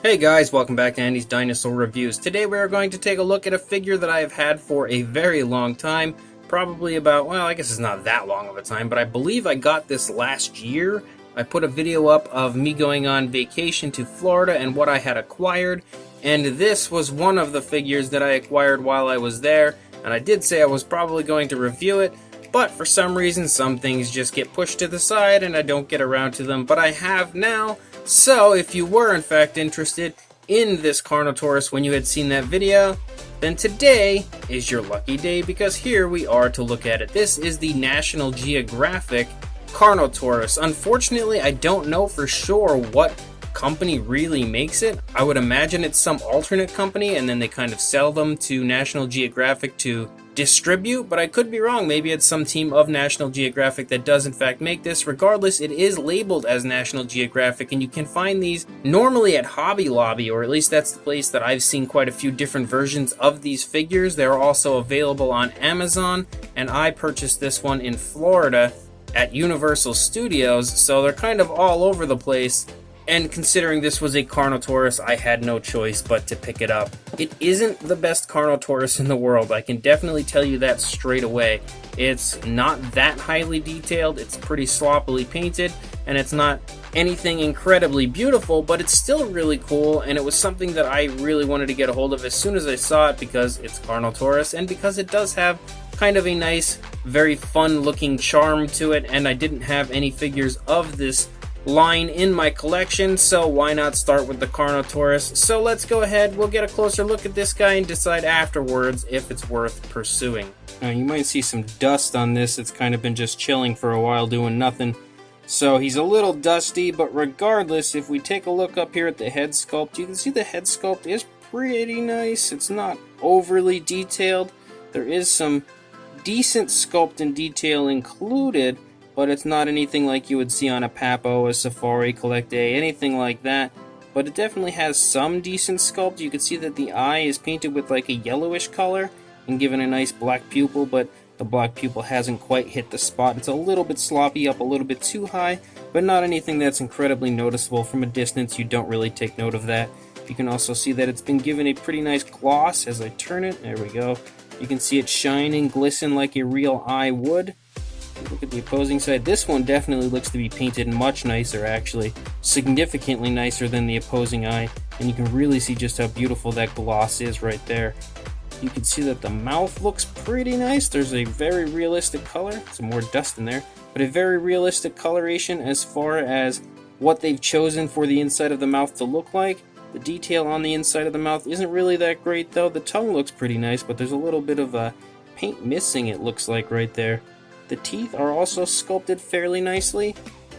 Hey guys, welcome back to Andy's Dinosaur Reviews. Today we are going to take a look at a figure that I have had for a very long time. Probably about, well, I guess it's not that long of a time, but I believe I got this last year. I put a video up of me going on vacation to Florida and what I had acquired. And this was one of the figures that I acquired while I was there. And I did say I was probably going to review it. But for some reason, some things just get pushed to the side and I don't get around to them. But I have now. So if you were in fact interested in this Carnotaurus when you had seen that video, then today is your lucky day because here we are to look at it. This is the National Geographic Carnotaurus. Unfortunately, I don't know for sure what company really makes it. I would imagine it's some alternate company and then they kind of sell them to National Geographic to distribute, but I could be wrong. Maybe it's some team of National Geographic that does in fact make this. Regardless, it is labeled as National Geographic and you can find these normally at Hobby Lobby, or at least that's the place that I've seen quite a few different versions of these figures. They're also available on Amazon, and I purchased this one in Florida at Universal Studios, so they're kind of all over the place. And considering this was a Carnotaurus, I had no choice but to pick it up. It isn't the best Carnotaurus in the world, I can definitely tell you that straight away. It's not that highly detailed, it's pretty sloppily painted, and it's not anything incredibly beautiful, but it's still really cool, and it was something that I really wanted to get a hold of as soon as I saw it because it's Carnotaurus, and because it does have kind of a nice, very fun looking charm to it, and I didn't have any figures of this line in my collection, so why not start with the Carnotaurus? So let's go ahead, we'll get a closer look at this guy and decide afterwards if it's worth pursuing. Now you might see some dust on this, it's kind of been just chilling for a while doing nothing. So he's a little dusty, but regardless, if we take a look up here at the head sculpt, you can see the head sculpt is pretty nice. It's not overly detailed. There is some decent sculpt and detail included, but it's not anything like you would see on a Papo, a Safari, Collect A, anything like that. But it definitely has some decent sculpt. You can see that the eye is painted with like a yellowish color and given a nice black pupil, but the black pupil hasn't quite hit the spot. It's a little bit sloppy, up a little bit too high, but not anything that's incredibly noticeable. From a distance, you don't really take note of that. You can also see that it's been given a pretty nice gloss as I turn it. There we go. You can see it shine and glisten like a real eye would. Look at the opposing side. This one definitely looks to be painted much nicer, actually. Significantly nicer than the opposing eye. And you can really see just how beautiful that gloss is right there. You can see that the mouth looks pretty nice. There's a very realistic color. Some more dust in there. But a very realistic coloration as far as what they've chosen for the inside of the mouth to look like. The detail on the inside of the mouth isn't really that great though. The tongue looks pretty nice, but there's a little bit of paint missing, it looks like, right there. The teeth are also sculpted fairly nicely,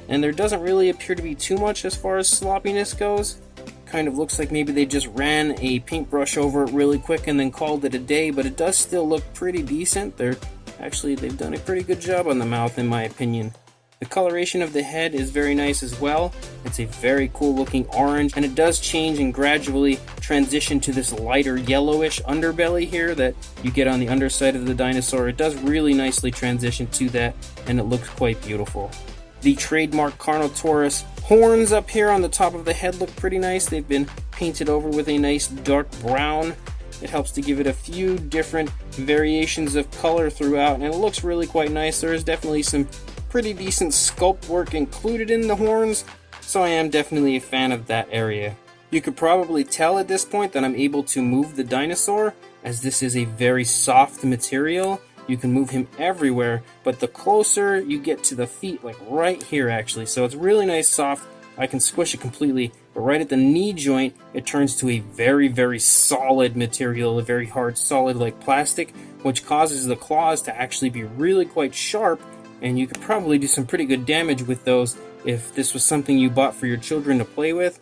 and there doesn't really appear to be too much as far as sloppiness goes. Kind of looks like maybe they just ran a paintbrush over it really quick and then called it a day, but it does still look pretty decent. They've done a pretty good job on the mouth in my opinion. The coloration of the head is very nice as well. It's a very cool looking orange, and it does change and gradually transition to this lighter yellowish underbelly here that you get on the underside of the dinosaur. It does really nicely transition to that, and it looks quite beautiful. The trademark Carnotaurus horns up here on the top of the head look pretty nice. They've been painted over with a nice dark brown. It helps to give it a few different variations of color throughout, and it looks really quite nice. There is definitely some pretty decent sculpt work included in the horns, so I am definitely a fan of that area. You could probably tell at this point that I'm able to move the dinosaur, as this is a very soft material. You can move him everywhere, but the closer you get to the feet, like right here actually, so it's really nice soft. I can squish it completely, but right at the knee joint, it turns to a very, very solid material, a very hard, solid like plastic, which causes the claws to actually be really quite sharp, and you could probably do some pretty good damage with those if this was something you bought for your children to play with.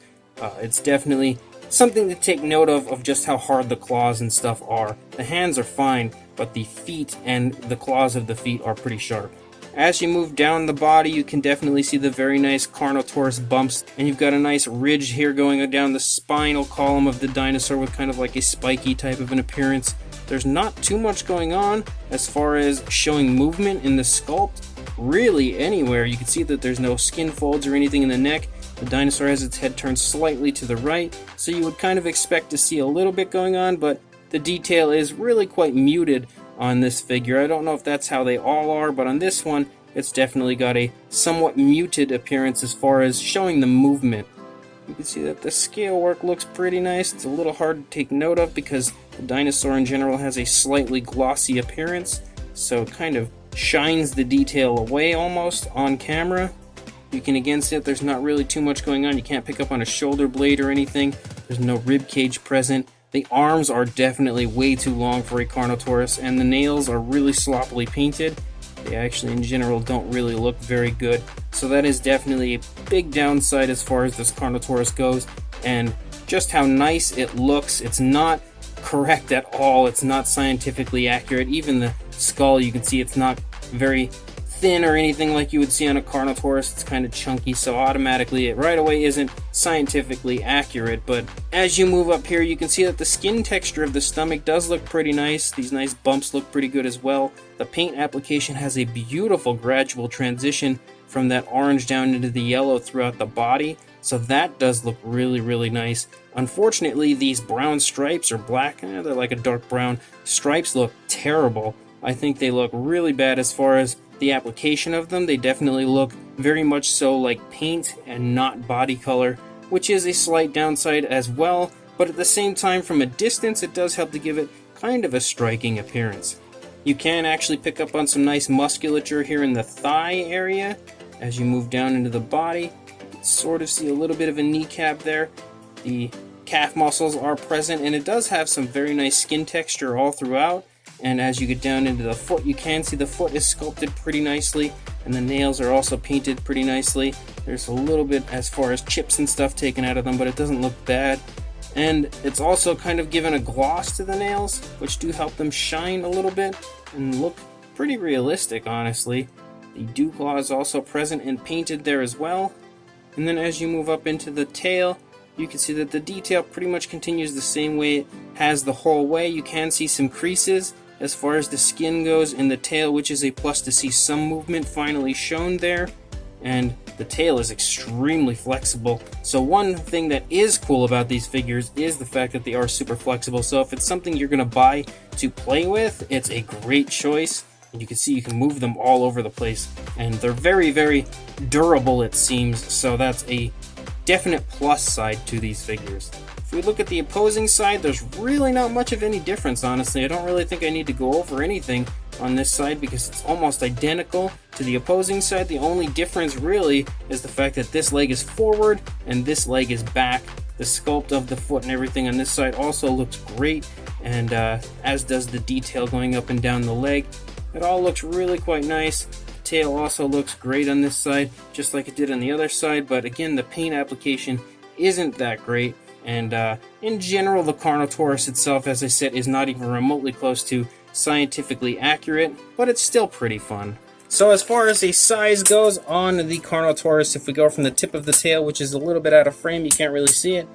It's definitely something to take note of just how hard the claws and stuff are. The hands are fine, but the feet and the claws of the feet are pretty sharp. As you move down the body, you can definitely see the very nice Carnotaurus bumps, and you've got a nice ridge here going down the spinal column of the dinosaur with kind of like a spiky type of an appearance. There's not too much going on as far as showing movement in the sculpt. really anywhere. You can see that there's no skin folds or anything in the neck. The dinosaur has its head turned slightly to the right, so you would kind of expect to see a little bit going on, but the detail is really quite muted on this figure. I don't know if that's how they all are, but on this one, it's definitely got a somewhat muted appearance as far as showing the movement. You can see that the scale work looks pretty nice. It's a little hard to take note of because the dinosaur in general has a slightly glossy appearance, so it kind of shines the detail away almost on camera. You can again see that there's not really too much going on. You can't pick up on a shoulder blade or anything. There's no rib cage present. The arms are definitely way too long for a Carnotaurus, and the nails are really sloppily painted. They actually in general don't really look very good. So that is definitely a big downside as far as this Carnotaurus goes, and just how nice it looks. It's not correct at all. It's not scientifically accurate. Even the skull, you can see it's not very thin or anything like you would see on a Carnotaurus. It's kind of chunky, so automatically it right away isn't scientifically accurate. But as you move up here, you can see that the skin texture of the stomach does look pretty nice. These nice bumps look pretty good as well. The paint application has a beautiful gradual transition from that orange down into the yellow throughout the body, so that does look really, really nice. Unfortunately, these brown stripes or black, they're like a dark brown, stripes look terrible. I think they look really bad as far as the application of them. They definitely look very much so like paint and not body color, which is a slight downside as well, but at the same time, from a distance, it does help to give it kind of a striking appearance. You can actually pick up on some nice musculature here in the thigh area. As you move down into the body, you can sort of see a little bit of a kneecap there. The calf muscles are present, and it does have some very nice skin texture all throughout. And as you get down into the foot, you can see the foot is sculpted pretty nicely, and the nails are also painted pretty nicely. There's a little bit as far as chips and stuff taken out of them, but it doesn't look bad. And it's also kind of given a gloss to the nails, which do help them shine a little bit and look pretty realistic, honestly. The dew claw is also present and painted there as well. And then as you move up into the tail, you can see that the detail pretty much continues the same way it has the whole way. You can see some creases as far as the skin goes in the tail, which is a plus to see some movement finally shown there. And the tail is extremely flexible. So one thing that is cool about these figures is the fact that they are super flexible. So if it's something you're going to buy to play with, it's a great choice. And you can see you can move them all over the place. And they're very, very durable, it seems. So that's a definite plus side to these figures. If we look at the opposing side, there's really not much of any difference, honestly. I don't really think I need to go over anything on this side because it's almost identical to the opposing side. The only difference really is the fact that this leg is forward and this leg is back. The sculpt of the foot and everything on this side also looks great, and as does the detail going up and down the leg. It all looks really quite nice. The tail also looks great on this side, just like it did on the other side, but again, the paint application isn't that great. And in general, the Carnotaurus itself, as I said, is not even remotely close to scientifically accurate, but it's still pretty fun. So as far as the size goes on the Carnotaurus, if we go from the tip of the tail, which is a little bit out of frame, you can't really see it,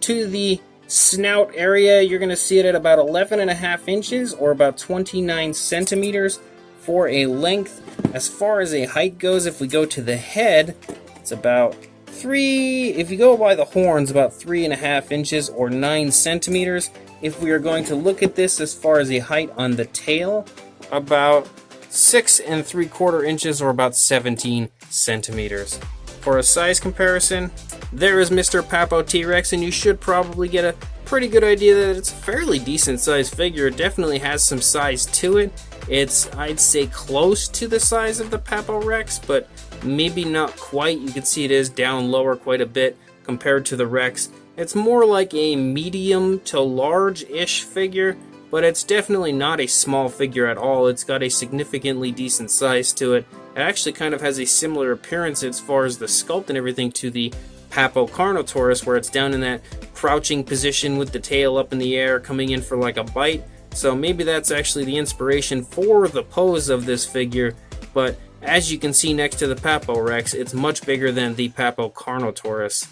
to the snout area, you're going to see it at about 11.5 inches or about 29 centimeters for a length. As far as a height goes, if we go to the head, it's about if you go by the horns, about 3.5 inches or 9 centimeters. If we are going to look at this as far as a height on the tail, about 6 3/4 inches or about 17 centimeters. For a size comparison, there is Mr. Papo T-Rex, and you should probably get a pretty good idea that it's a fairly decent sized figure. It definitely has some size to it. It's, I'd say, close to the size of the Papo Rex, but maybe not quite. You can see it is down lower quite a bit compared to the Rex. It's more like a medium to large-ish figure, but it's definitely not a small figure at all. It's got a significantly decent size to it. It actually kind of has a similar appearance as far as the sculpt and everything to the Papo Carnotaurus, where it's down in that crouching position with the tail up in the air, coming in for like a bite. So maybe that's actually the inspiration for the pose of this figure, but as you can see next to the Papo Rex, it's much bigger than the Papo Carnotaurus.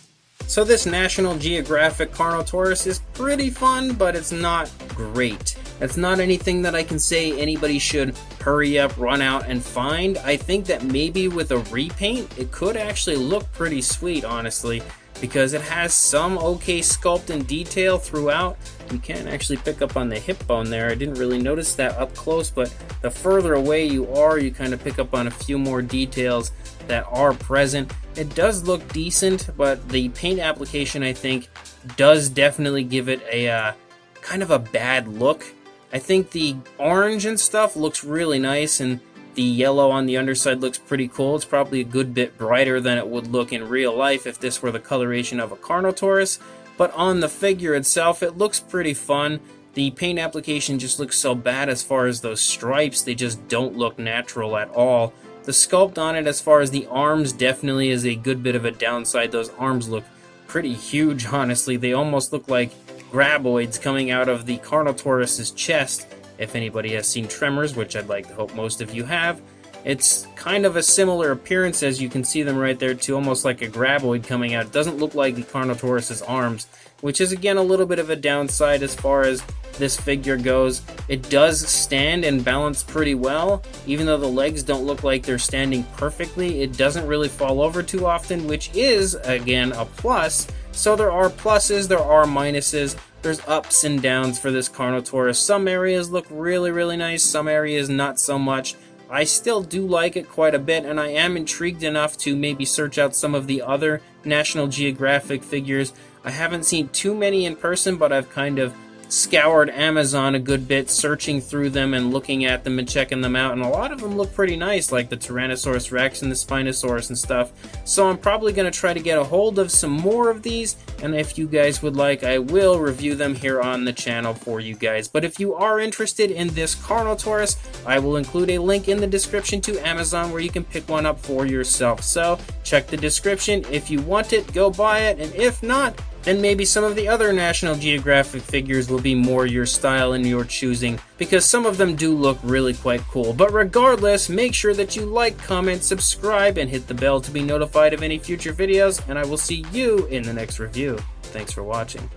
So this National Geographic Carnotaurus is pretty fun, but it's not great. It's not anything that I can say anybody should hurry up, run out, and find. I think that maybe with a repaint, it could actually look pretty sweet, honestly, because it has some okay sculpt and detail throughout. You can actually pick up on the hip bone there. I didn't really notice that up close, but the further away you are, you kind of pick up on a few more details that are present. It does look decent, but the paint application, I think, does definitely give it a kind of a bad look. I think the orange and stuff looks really nice, and the yellow on the underside looks pretty cool. It's probably a good bit brighter than it would look in real life if this were the coloration of a Carnotaurus. But on the figure itself, it looks pretty fun. The paint application just looks so bad as far as those stripes. They just don't look natural at all. The sculpt on it as far as the arms definitely is a good bit of a downside. Those arms look pretty huge, honestly. They almost look like graboids coming out of the Carnotaurus's chest. If anybody has seen Tremors, which I'd like to hope most of you have, it's kind of a similar appearance, as you can see them right there too, almost like a graboid coming out. It doesn't look like the Carnotaurus's arms, which is again a little bit of a downside as far as this figure goes. It does stand and balance pretty well, even though the legs don't look like they're standing perfectly. It doesn't really fall over too often, which is again a plus. So there are pluses, there are minuses. There's ups and downs for this Carnotaurus. Some areas look really, really nice, some areas not so much. I still do like it quite a bit, and I am intrigued enough to maybe search out some of the other National Geographic figures. I haven't seen too many in person, but I've kind of scoured Amazon a good bit, searching through them and looking at them and checking them out, and a lot of them look pretty nice, like the Tyrannosaurus Rex and the Spinosaurus and stuff. So I'm probably going to try to get a hold of some more of these, and if you guys would like, I will review them here on the channel for you guys. But if you are interested in this Carnotaurus, I will include a link in the description to Amazon where you can pick one up for yourself. So check the description. If you want it, go buy it, and if not, then maybe some of the other National Geographic figures will be more your style and your choosing, because some of them do look really quite cool. But regardless, make sure that you like, comment, subscribe, and hit the bell to be notified of any future videos, and I will see you in the next review. Thanks for watching.